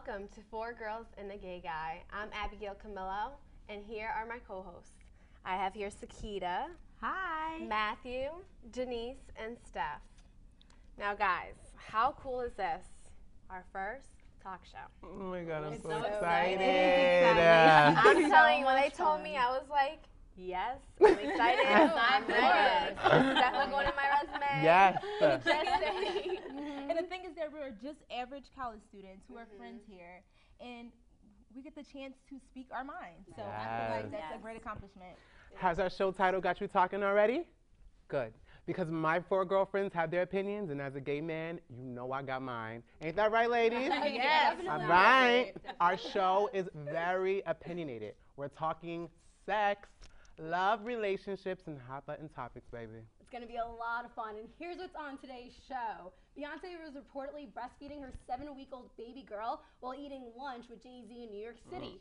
welcome to Four Girls and a Gay Guy. I'm Abigail Camillo, and here are my co-hosts. I have here Sakita. Hi. Matthew, Janice, and Steph. Now guys, how cool is this? Our first talk show. Oh my God, I'm so excited. excited. I'm telling you, when they told me, I was like, yes, I'm excited. I'm ready. This is definitely going in my resume. Yes. Just saying. And the thing is that we're just average college students who are friends here, and we get the chance to speak our minds. So I feel like that's a great accomplishment. Has our show title got you talking already? Good. Because my four girlfriends have their opinions, and as a gay man, you know I got mine. Ain't that right, ladies? Yes. All right. Our show is very opinionated. We're talking sex, love, relationships, and hot button topics, baby. It's going to be a lot of fun, and here's what's on today's show. Beyonce was reportedly breastfeeding her 7-week-old baby girl while eating lunch with Jay-Z in New York City.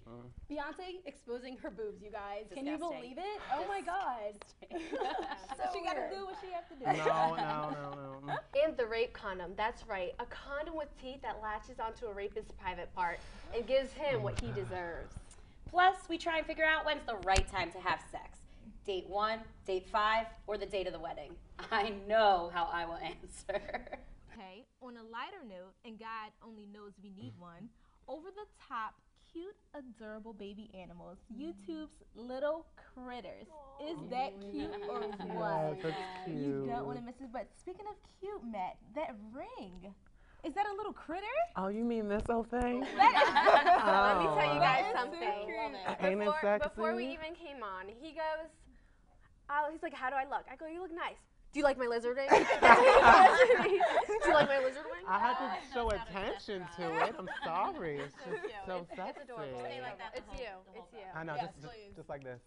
Beyonce exposing her boobs, you guys. Disgusting. Can you believe it? Oh my God. So she got to do what she has to do. No. And the rape condom, that's right. A condom with teeth that latches onto a rapist's private part and gives him what he deserves. Plus, we try and figure out when's the right time to have sex. Date 1, date 5, or the date of the wedding. I know how I will answer. Okay, on a lighter note, and God only knows we need one, over the top, cute, adorable baby animals. YouTube's little critters. Is that cute or what? Yes, that's cute. You don't want to miss it. But speaking of cute, Matt, that ring. Is that a little critter? Oh, you mean this old thing? Let me tell you guys That is something. so Ain't it sexy? Before we even came on, he's like, how do I look? I go, you look nice. Do you like my lizard ring? Do you like my lizard ring? I had to show attention to it. I'm sorry. It's just so sexy. It's adorable. Stay like that It's the you. whole It's you. I know, Yes, just like this.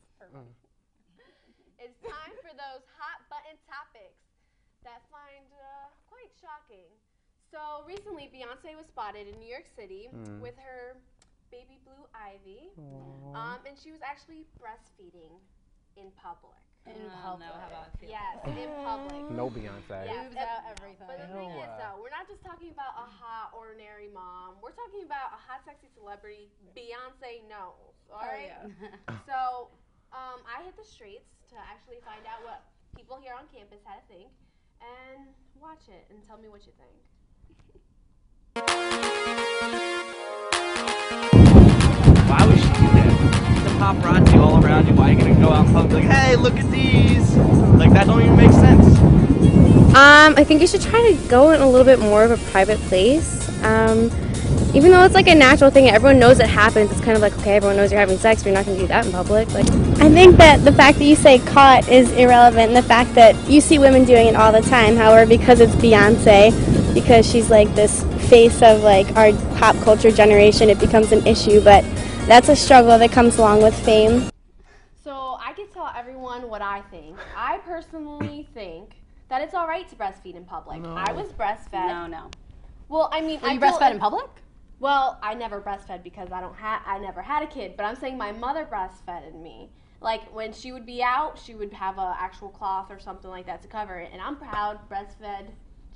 It's time for those hot button topics that find quite shocking. So recently, Beyonce was spotted in New York City with her baby blue Ivy, and she was actually breastfeeding in public. In public. How about I feel? Yes, in public. No Beyonce. Yeah, Boobs out, everything. But the thing is, though, we're not just talking about a hot, ordinary mom. We're talking about a hot, sexy celebrity Beyonce knows. All right. yeah. So, I hit the streets to actually find out what people here on campus had to think, and watch it and tell me what you think. Why would she do that? The paparazzi all around you. Why are you gonna go out in public like, hey, look at these? Like, that don't even make sense. I think you should try to go in a little bit more of a private place. Even though it's like a natural thing, everyone knows it happens. It's kind of like, okay, everyone knows you're having sex, but you're not going to do that in public. Like, I think that the fact that you say caught is irrelevant, and the fact that you see women doing it all the time. However, because it's Beyonce, because she's like this face of like our pop culture generation, it becomes an issue. But that's a struggle that comes along with fame. So I can tell everyone what I think. I personally think that it's all right to breastfeed in public. No. I was breastfed. No. Well, I mean, Were you feel breastfed in public? Well, I never breastfed because I never had a kid, but I'm saying my mother breastfed me. Like when she would be out, she would have an actual cloth or something like that to cover it, and I'm proud breastfed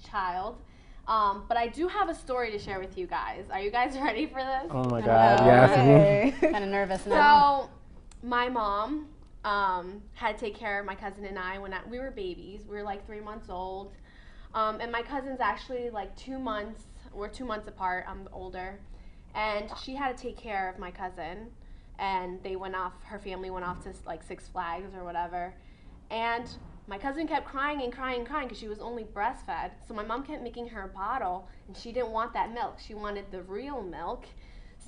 child. But I do have a story to share with you guys. Are you guys ready for this? Oh my God, yes. Kind of nervous now. So my mom had to take care of my cousin and I when we were babies. We were like 3 months old. And my cousin's actually like 2 months. We're 2 months apart. I'm older. And she had to take care of my cousin. And her family went off to like Six Flags or whatever. And my cousin kept crying and crying and crying because she was only breastfed. So my mom kept making her a bottle, and she didn't want that milk. She wanted the real milk.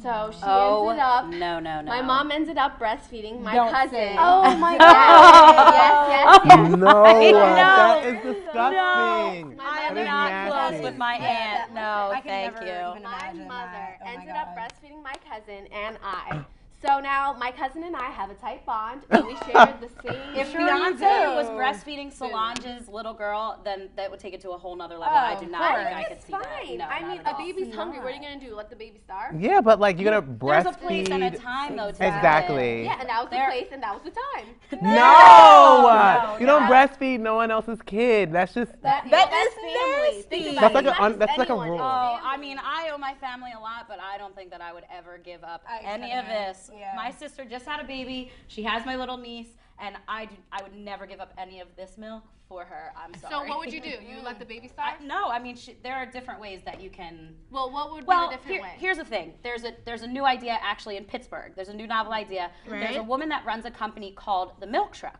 So she ended up. No. My mom ended up breastfeeding my Don't cousin. say. Oh my God! Yes. No, that is No. disgusting. I'm That is not nasty. close with my aunt. No, I can thank never you. even My imagine mother that. Oh my ended up God. breastfeeding my cousin and I. So now my cousin and I have a tight bond, and we share the same. If Beyonce was breastfeeding Solange's little girl, then that would take it to a whole nother level. I do not think I could see that. No, I mean, not at a all. baby's hungry. What are you gonna do? Let the baby starve? Yeah, but like you're gonna breastfeed. There's a place and a time though. To Exactly. Yeah, and that was the place, and that was the time. No, you don't breastfeed no one else's kid. That's just That's family. Think that's about like it. that's like a Anyone. rule. Oh, I mean, I owe my family a lot, but I don't think that I would ever give up any of this. Yeah. My sister just had a baby. She has my little niece, and I would never give up any of this milk for her. I'm sorry. So what would you do? You let the baby starve? No, I mean, there are different ways that you can. Well, what would be the different way? Here's the thing. There's a new idea actually in Pittsburgh. There's a new novel idea. Right. There's a woman that runs a company called the Milk Truck.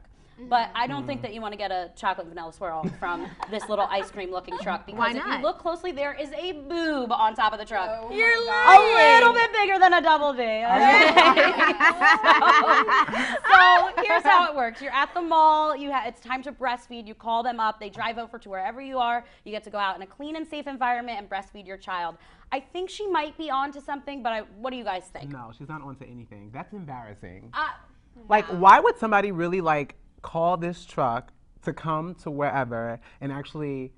But I don't think that you want to get a chocolate vanilla swirl from this little ice cream looking truck because Why if not? you look closely, there is a boob on top of the truck. Oh You're A little bit bigger than a double D. Okay? So here's how it works. You're at the mall. It's time to breastfeed. You call them up. They drive over to wherever you are. You get to go out in a clean and safe environment and breastfeed your child. I think she might be onto something, but what do you guys think? No, she's not onto anything. That's embarrassing. Uh, Like, why would somebody really like call this truck to come to wherever and actually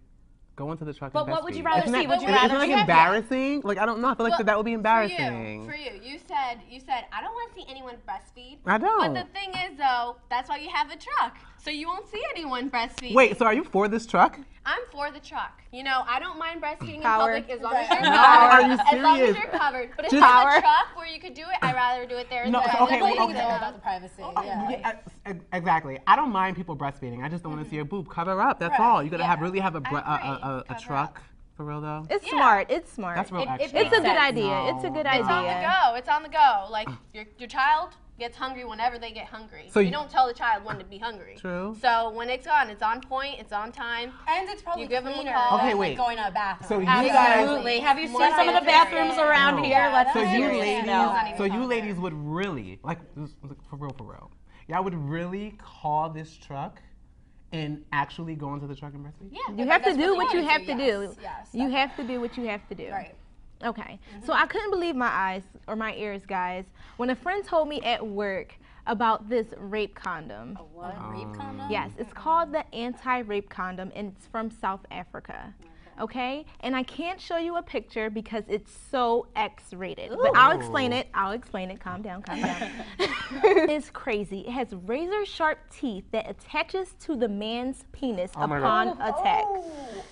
go into the truck? But and what would you breastfeed? rather Isn't see? that- Would you isn't rather it, like see- embarrassing? Like I don't know. I feel like that would be embarrassing. For you said I don't want to see anyone breastfeed. I don't. But the thing is, though, that's why you have a truck, so you won't see anyone breastfeed. Wait, so are you for this truck? I'm for the truck. You know, I don't mind breastfeeding in Power. public as long as you're No, covered. are you As long as serious? you're covered. But if Just- you have a truck where you could do it, I'd rather do it there. No, than so, okay, than well, waiting okay. there. about the privacy. Exactly. I don't mind people breastfeeding. I just don't want to see a boob. Cover up. That's all. You gotta really have a Cover truck for real though. It's smart. It's smart. That's real extra. It's a good sense. idea. It's a good It's on the idea. go. It's on the go. Like your child gets hungry whenever they get hungry. So you you- don't tell the child when to be hungry. True. So when it's on point, it's on time. And it's probably You give 'em a cleaner call. Okay, than wait. like, going to a bathroom. So you Absolutely. Have you seen More some of the sanitary. bathrooms around No. here? Let's So be you serious. ladies, No. so you ladies would really like for real. Y'all would really call this truck and actually go into the truck and breastfeed? Yeah. You have to do what you wanted have to, to do. yes, You have to do what you have to do. Right. Okay. So I couldn't believe my eyes or my ears, guys, when a friend told me at work about this rape condom. What? Rape condom? Yes, it's called the anti-rape condom, and it's from South Africa. Okay? And I can't show you a picture because it's so X-rated. But I'll explain it. Calm down. It's crazy. It has razor-sharp teeth that attaches to the man's penis my upon attack.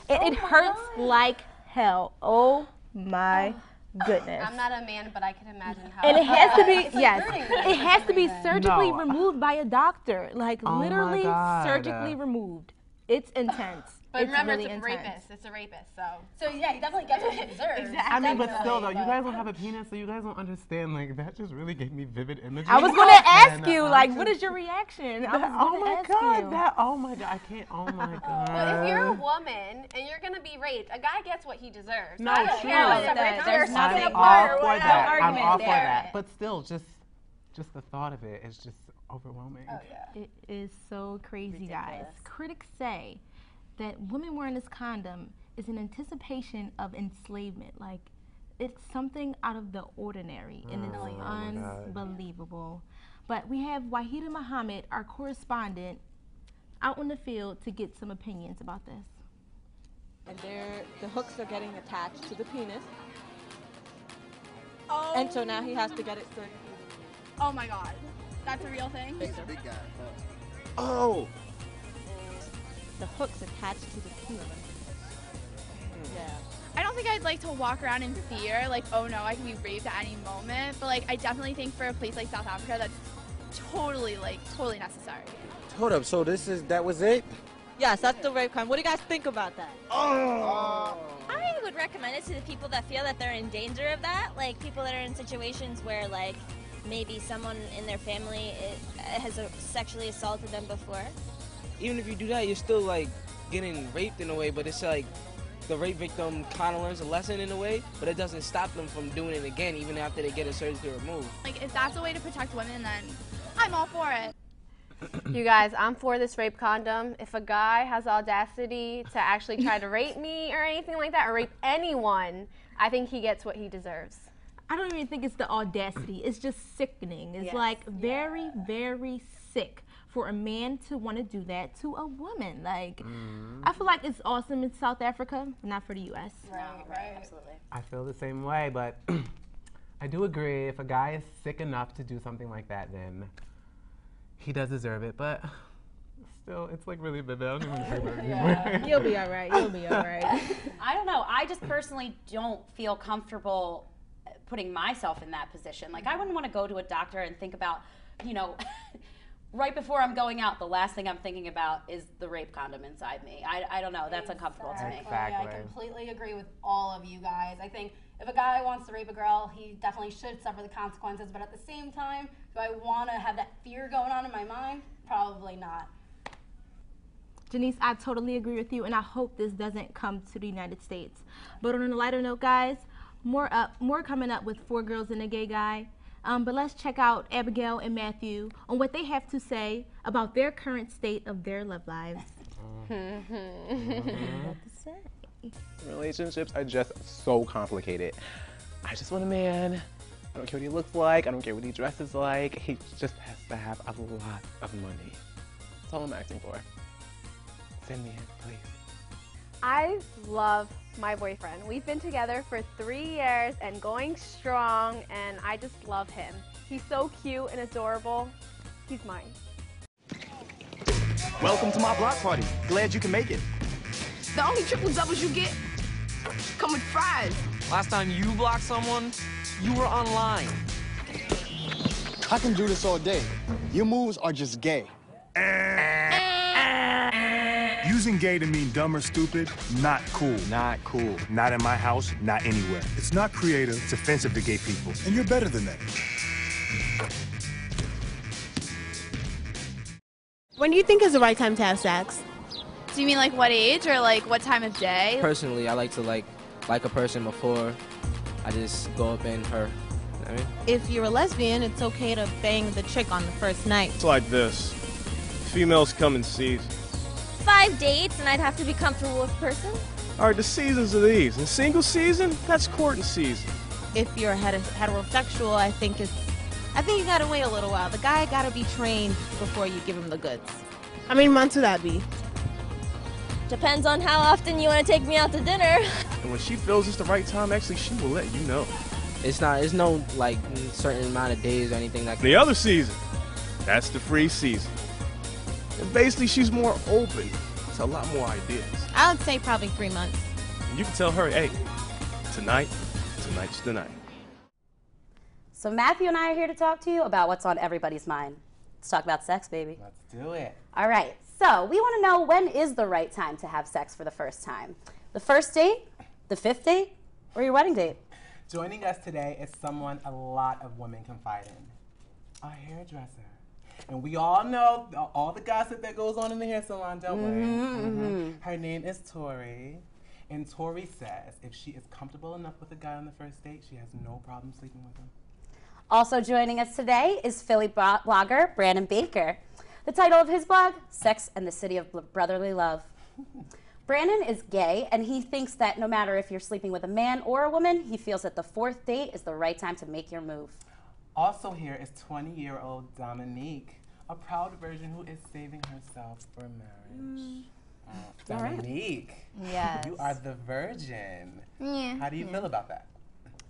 It hurts like hell. Oh my goodness. I'm not a man, but I can imagine how. And it has to be, yes, it has to be reason. surgically No. removed by a doctor. Like Oh my literally God. surgically removed. It's intense. But it's remember, really it's a intense. rapist. It's a rapist, so. So yeah, he definitely gets what he deserves. Exactly. I mean, but Definitely, still though, you but- guys don't have a penis, so you guys don't understand. Like that just really gave me vivid images. I was gonna ask And, you, I'm like, just- what is your reaction? I was Oh gonna my ask god, you. that oh my god, I can't. Oh my god. But if you're a woman and you're gonna be raped, a guy gets what he deserves. No, I don't true. care whether There's they're nothing- split I'm apart all or for whatever. that. I'm argument all for there. that. But still, just the thought of it is just overwhelming. Oh yeah. It is so crazy, guys. Critics say that women wearing this condom is an anticipation of enslavement. Like, it's something out of the ordinary, and it's my God. unbelievable. But we have Wahida Muhammad, our correspondent, out in the field to get some opinions about this. And the hooks are getting attached to the penis. And so now he has to get it surgically. Oh my god. That's a real thing? Oh! The hooks attached to the penis. Yeah. I don't think I'd like to walk around in fear, like, oh no, I can be raped at any moment. But like, I definitely think for a place like South Africa, that's totally necessary. Hold up, so that was it? Yes, that's the rape crime. What do you guys think about that? Oh! I would recommend it to the people that feel that they're in danger of that, like people that are in situations where like maybe someone in their family has sexually assaulted them before. Even if you do that, you're still like getting raped in a way, but it's like the rape victim kind of learns a lesson in a way, but it doesn't stop them from doing it again even after they get it surgically removed. Like, if that's a way to protect women, then I'm all for it. You guys, I'm for this rape condom. If a guy has audacity to actually try to rape me or anything like that, or rape anyone, I think he gets what he deserves. I don't even think it's the audacity. It's just sickening. It's like very, very sick for a man to want to do that to a woman. Like, I feel like it's awesome in South Africa, not for the U.S. Right, absolutely. I feel the same way, but I do agree. If a guy is sick enough to do something like that, then he does deserve it. But still, it's like really bad. I don't even say that anymore. You'll be all right. You'll be all right. I don't know. I just personally don't feel comfortable putting myself in that position. Like, I wouldn't want to go to a doctor and think about, you know, right before I'm going out, the last thing I'm thinking about is the rape condom inside me. I don't know. That's uncomfortable to me. Exactly. I completely agree with all of you guys. I think if a guy wants to rape a girl, he definitely should suffer the consequences. But at the same time, do I want to have that fear going on in my mind? Probably not. Janice, I totally agree with you, and I hope this doesn't come to the United States. But on a lighter note, guys, more coming up with 4 Girls and a Gay Guy. But let's check out Abigail and Matthew on what they have to say about their current state of their love lives. Relationships are just so complicated. I just want a man. I don't care what he looks like. I don't care what he dresses like. He just has to have a lot of money. That's all I'm asking for. Send me in, please. I love my boyfriend. We've been together for 3 years and going strong, and I just love him. He's so cute and adorable. He's mine. Welcome to my block party. Glad you can make it. The only triple doubles you get come with fries. Last time you blocked someone, you were online. I can do this all day. Your moves are just gay. Using gay to mean dumb or stupid, not cool. Not cool. Not in my house, not anywhere. It's not creative, it's offensive to gay people. And you're better than that. When do you think is the right time to have sex? Do you mean like what age or like what time of day? Personally, I like to like a person before I just go up in her. You know what I mean? If you're a lesbian, it's okay to bang the chick on the first night. It's like this. Females come in seasons. 5 dates and I'd have to be comfortable with a person? All right, the seasons are these. In single season, that's courting season. If you're heterosexual, I think you gotta wait a little while. The guy gotta be trained before you give him the goods. How many months would that be? Depends on how often you want to take me out to dinner. And when she feels it's the right time, actually, she will let you know. It's no like certain amount of days or anything like that. The other season, that's the free season. And basically, she's more open to a lot more ideas. I would say probably 3 months. And you can tell her, hey, tonight's the night. So Matthew and I are here to talk to you about what's on everybody's mind. Let's talk about sex, baby. Let's do it. All right. So we want to know, when is the right time to have sex for the first time? The first date, the 5th date, or your wedding date? Joining us today is someone a lot of women confide in. A hairdresser. And we all know all the gossip that goes on in the hair salon, don't we? Her name is Tori. And Tori says if she is comfortable enough with a guy on the first date, she has no problem sleeping with him. Also joining us today is Philly blogger Brandon Baker. The title of his blog, Sex and the City of Brotherly Love. Brandon is gay, and he thinks that no matter if you're sleeping with a man or a woman, he feels that the 4th date is the right time to make your move. Also here is 20-year-old Dominique, a proud virgin who is saving herself for marriage. Dominique, yes. You are the virgin. Yeah. How do you feel about that?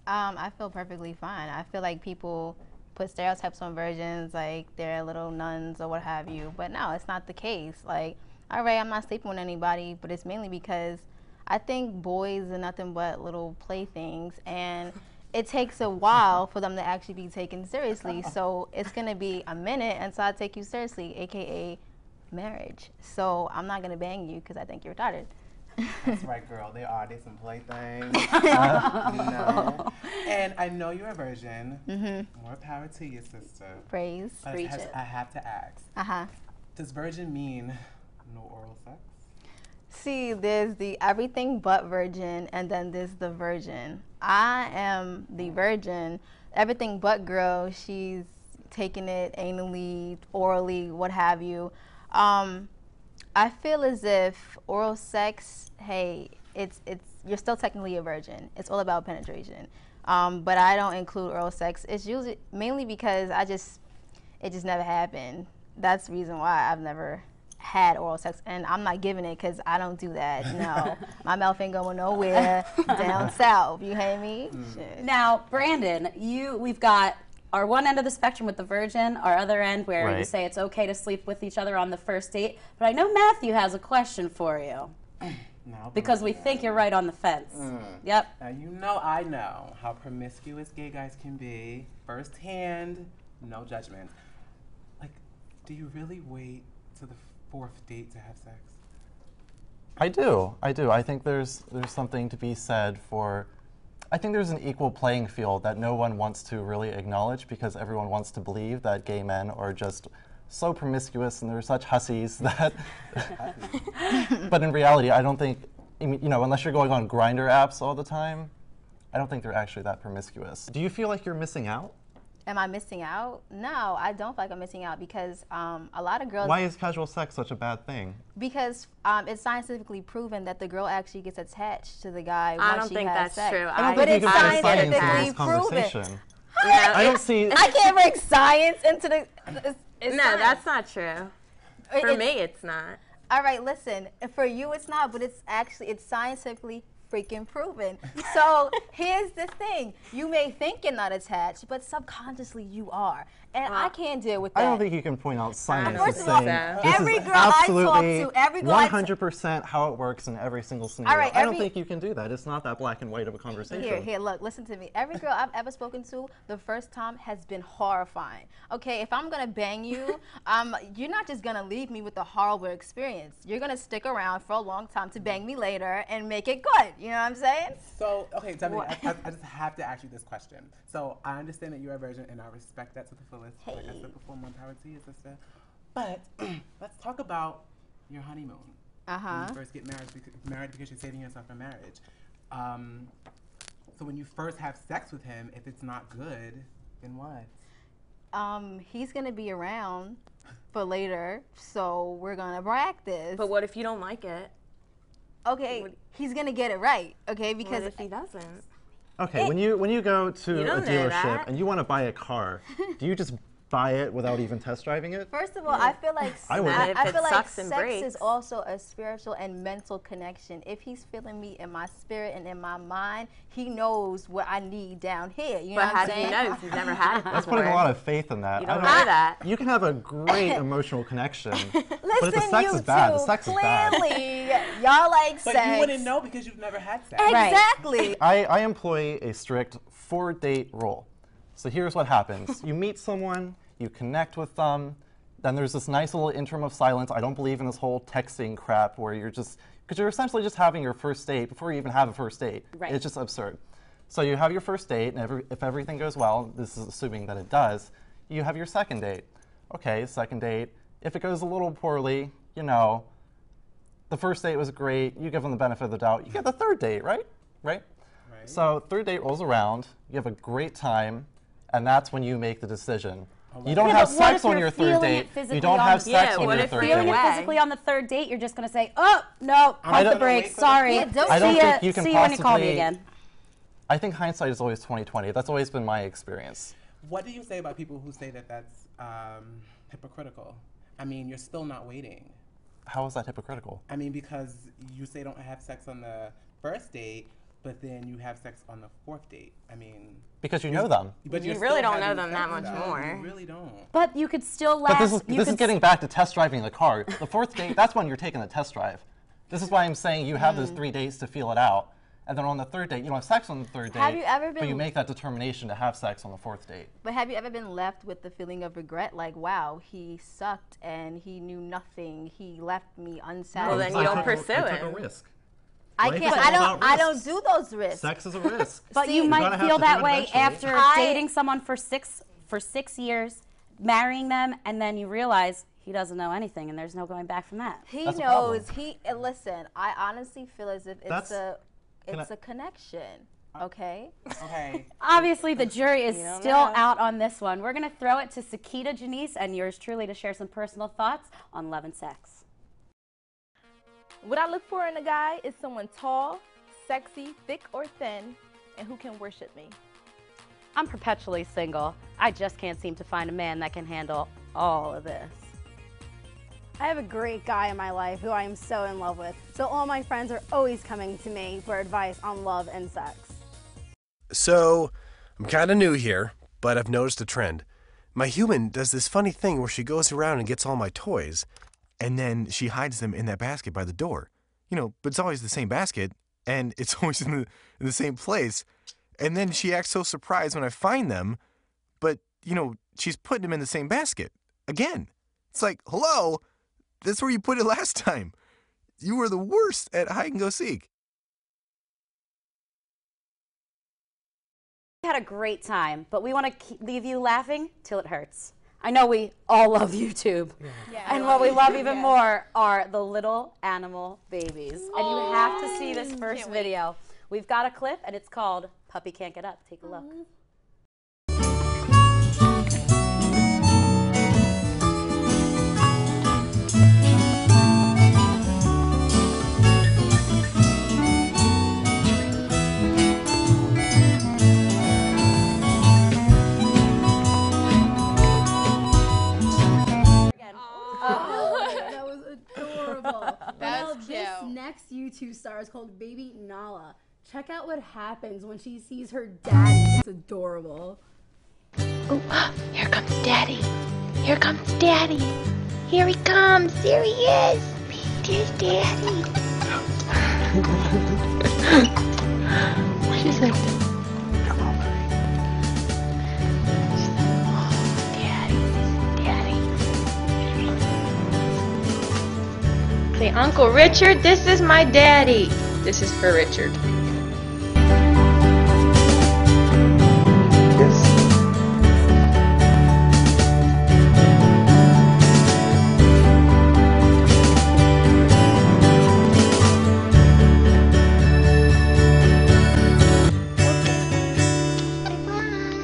I feel perfectly fine. I feel like people put stereotypes on virgins, like they're little nuns or what have you. But no, it's not the case. Like, all right, I'm not sleeping with anybody, but it's mainly because I think boys are nothing but little playthings, and it takes a while for them to actually be taken seriously. So it's gonna be a minute until I take you seriously, AKA marriage. So I'm not gonna bang you because I think you're retarded. That's right, girl. They some playthings. No. And I know you're a virgin. More power to you, sister. Praise. Preach it. I have to ask. Does virgin mean no oral sex? See, there's the everything but virgin, and then there's the virgin. I am the virgin. Everything but girl. She's taking it anally, orally, what have you. I feel as if oral sex, hey, it's you're still technically a virgin. It's all about penetration. But I don't include oral sex. It's usually mainly because it just never happened. That's the reason why I've never had oral sex, and I'm not giving it because I don't do that. No, my mouth ain't going nowhere down south. You hear me? Shit. Now, Brandon, we've got our one end of the spectrum with the virgin, our other end where you Right. say it's okay to sleep with each other on the first date. But I know Matthew has a question for you. Because we think you're right on the fence. Yep. Now, I know how promiscuous gay guys can be. Firsthand, no judgment. Like, do you really wait to the 4th date to have sex? I do. I think there's something to be said for, I think there's an equal playing field that no one wants to really acknowledge because everyone wants to believe that gay men are just so promiscuous and they're such hussies that, but in reality, I don't think, unless you're going on Grindr apps all the time, I don't think they're actually that promiscuous. Do you feel like you're missing out? Am I missing out? No, I don't feel like I'm missing out because a lot of girls. Why is casual sex such a bad thing? Because it's scientifically proven that the girl actually gets attached to the guy I once don't she think has that's sex. true. I don't But think it's you can put science in scientifically this proven. conversation. Yeah, I don't see. I can't bring science into the. It's No, science. that's not true. For me, it's not. All right, listen. For you, it's not, but it's scientifically freaking proven. So here's the thing: you may think you're not attached, but subconsciously you are, and I can't deal with that. I don't think you can point out science First as of all, saying every this is girl I talk absolutely to, every girl I talk- 100% how it works in every single scenario. right, I don't think you can do that. It's not that black and white of a conversation. Here, look, listen to me. Every girl I've ever spoken to, the first time has been horrifying. Okay, if I'm gonna bang you, you're not just gonna leave me with a horrible experience. You're gonna stick around for a long time to bang me later and make it good. You know what I'm saying? So, okay, Debbie, I just have to ask you this question. So, I understand that you're a virgin, and I respect that to the fullest. Like I said before, more power to you, sister. But let's talk about your honeymoon. When you first get married because you're saving yourself for marriage. So when you first have sex with him, if it's not good, then what? He's gonna be around for later, so we're gonna practice. But what if you don't like it? Okay, he's gonna get it right. Okay, because what if he doesn't? Okay, when you go to You a don't know dealership that. and you want to buy a car, do you just buy it without even test driving it? First of all, I feel like I would. I feel like sucks and sex breaks. is also a spiritual and mental connection. If he's feeling me in my spirit and in my mind, he knows what I need down here. You know But what how I'm do saying? you know if you've never had it That's before? putting a lot of faith in that. You don't I know that. You can have a great emotional connection, but if the Listen, sex you is bad, the two, sex is bad. clearly, y'all like But sex. you wouldn't know because you've never had sex. Exactly. I employ a strict 4-date rule. So here's what happens. You meet someone, you connect with them, then there's this nice little interim of silence. I don't believe in this whole texting crap where because you're essentially just having your first date before you even have a first date. Right. It's just absurd. So you have your first date, and if everything goes well, this is assuming that it does, you have your second date. Okay, second date. If it goes a little poorly, the first date was great, you give them the benefit of the doubt, you get the third date, right? Right? So third date rolls around, you have a great time, and that's when you make the decision. You don't have sex on your third date. You don't have sex on your third feeling date. it physically on the third date, you're just going to say, oh, no, pump the brakes, sorry. I don't think you can see you when you call me possibly- again. I think hindsight is always 20/20. That's always been my experience. What do you say about people who say that that's hypocritical? I mean, you're still not waiting. How is that hypocritical? I mean, because you say don't have sex on the first date, but then you have sex on the fourth date. I mean... Because you know them. But You you're really still don't know having them that sex, much though. more. You really don't. But you could still But last. this is getting back to test driving the car. The fourth date, that's when you're taking the test drive. This is why I'm saying you have those 3 days to feel it out. And then on the third date, you don't have sex on the third date. Have you ever But you been- make that determination to have sex on the fourth date. But have you ever been left with the feeling of regret? Like, wow, he sucked and he knew nothing. He left me unsatisfied. Well, then you don't pursue You it. took a risk. I Life can't. is all about I don't risks. do those risks. Sex is a risk. But See, you you're might gonna have feel to do that it way eventually. after dating someone for six years, marrying them, and then you realize he doesn't know anything, and there's no going back from that. He That's a problem. knows. Listen. I honestly feel as if That's- it's a connection. Okay. Okay. Obviously, the jury is You don't still know. out on this one. We're going to throw it to Sakita Janice and yours truly to share some personal thoughts on love and sex. What I look for in a guy is someone tall, sexy, thick or thin, and who can worship me. I'm perpetually single. I just can't seem to find a man that can handle all of this. I have a great guy in my life who I am so in love with, so all my friends are always coming to me for advice on love and sex. So, I'm kind of new here, but I've noticed a trend. My human does this funny thing where she goes around and gets all my toys, and then she hides them in that basket by the door. You know, but it's always the same basket, and it's always in the same place. And then she acts so surprised when I find them, but, you know, she's putting them in the same basket. Again. It's like, hello? That's where you put it last time. You were the worst at hide and go seek. We had a great time, but we want to leave you laughing till it hurts. I know we all love YouTube. Yeah, And what we love even more are the little animal babies. And you have to see this first video. We've got a clip, and it's called Puppy Can't Get Up. Take a look. That was adorable. That was This cute. next YouTube star is called Baby Nala. Check out what happens when she sees her daddy. It's adorable. Oh, here comes Daddy. Here comes Daddy. Here he comes. There he is. There's Daddy. She's like, say, Uncle Richard, this is my daddy. This is for Richard.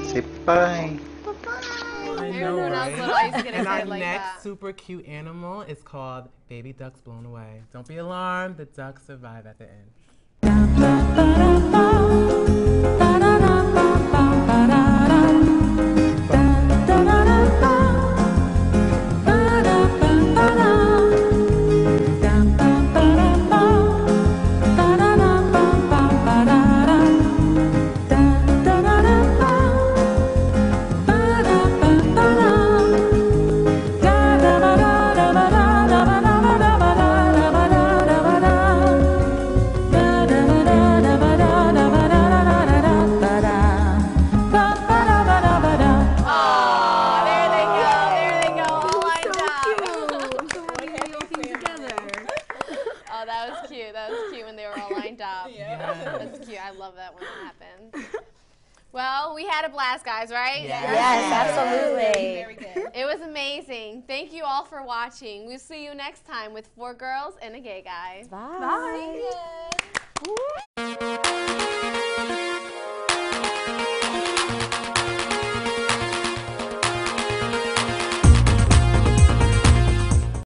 Say bye. I know, when I was little, I used to get And our excited like next that. super cute animal is called Baby Ducks Blown Away. Don't be alarmed, the ducks survive at the end. Oh, that was cute. That was cute when they were all lined up. That's cute. I love that when that happens. Well, we had a blast, guys, right? Yes, absolutely. Very good. It was amazing. Thank you all for watching. We'll see you next time with 4 girls and a gay guy. Bye. Bye.